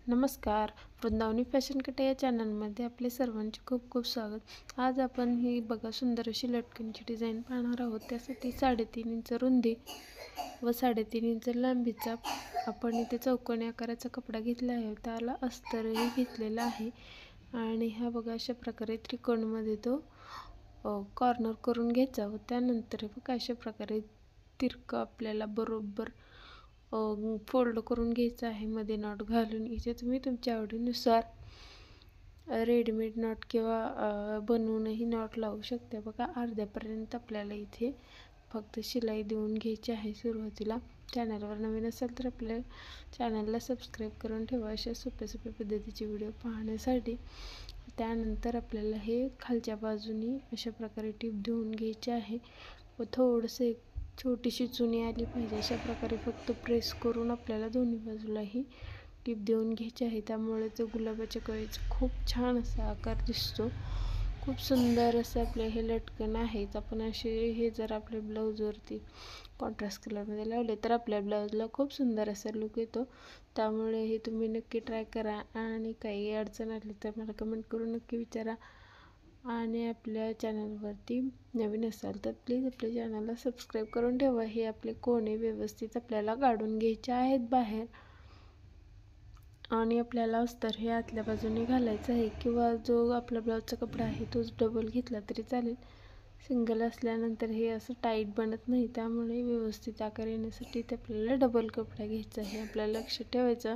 नमस्कार, वृंदावनी फॅशन कटे या चॅनलमध्ये आपले सर्वांचे खूप खूप स्वागत। आज आपण ही बघा सुंदर अशी लटकनची डिझाईन पाहणार आहोत। त्यासाठी 3.5 इंच रुंदी व 3.5 इंच लांबीचा आपण इथे चौकोनी आकाराचा कपडा घेतला आहे। त्याला अस्तरही घेतलेला आहे आणि हा बघा अशा प्रकारे त्रिकोणमध्ये तो कॉर्नर करून घ्यायचा व त्यानंतर बघा अशा प्रकारे तिरका आपल्याला बरोबर फोल्ड करून घ्यायचा आहे मध्ये नॉट घालून। इथे तुम्ही तुमच्या आवडीनुसार रेडीमेड नॉट किंवा बनवूनही नॉट लावू शकता। बघा अर्ध्यापर्यंत आपल्याला इथे फक्त शिलाई देऊन घ्यायची आहे सुरुवातीला। चॅनलवर नवीन असाल तर आपल्या चॅनलला सबस्क्राईब करून ठेवा अशा सोप्या पद्धतीचे व्हिडिओ पाहण्यासाठी। त्यानंतर आपल्याला हे खालच्या बाजूनी अशा प्रकारे टिप देऊन घ्यायची आहे व थोडेसे छोटीशी चुनी आली पाहिजे अशा प्रकारे फक्त प्रेस करून आपल्याला दोन्ही बाजूलाही टिप देऊन घ्यायची आहे। त्यामुळे तो गुलाबाच्या कळीचा खूप छान असा आकार दिसतो। खूप सुंदर असं आपले हे लटकन आहेत। आपण असे हे जर आपल्या ब्लाऊजवरती कॉन्ट्रास्ट कलरमध्ये लावले तर आपल्या ब्लाऊजला खूप सुंदर असा लुक येतो। त्यामुळे हे तुम्ही नक्की ट्राय करा आणि काही अडचण आली तर मला कमेंट करून नक्की विचारा। आणि आपल्या चॅनलवरती नवीन असाल तर प्लीज आपल्या चॅनलला सबस्क्राईब करून ठेवा। हे आपले कोणे व्यवस्थित आपल्याला काढून घ्यायचे आहेत बाहेर आणि आपल्याला अस्तर हे आतल्या बाजूने घालायचं आहे किंवा जो आपला ब्लाऊजचा कपडा आहे तोच डबल घेतला तरी चालेल। सिंगल असल्यानंतर हे असं टाईट बनत नाही, त्यामुळे व्यवस्थित आकार येण्यासाठी ते आपल्याला डबल कपडा घ्यायचा आहे आपल्याला लक्षात ठेवायचं।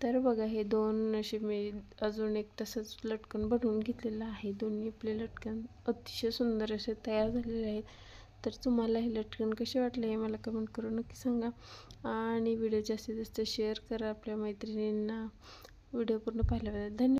तर बघा हे दोन असे मी अजून एक तसंच लटकन बनवून घेतलेलं आहे। दोन्ही आपले लटकन अतिशय सुंदर असे तयार झालेले आहेत। तर तुम्हाला हे लटकन कसे वाटले हे मला कमेंट करून नक्की सांगा आणि व्हिडिओ जास्तीत जास्त शेअर करा आपल्या मैत्रिणींना। व्हिडिओ पूर्ण पाहिल्याबद्दल धन्यवाद।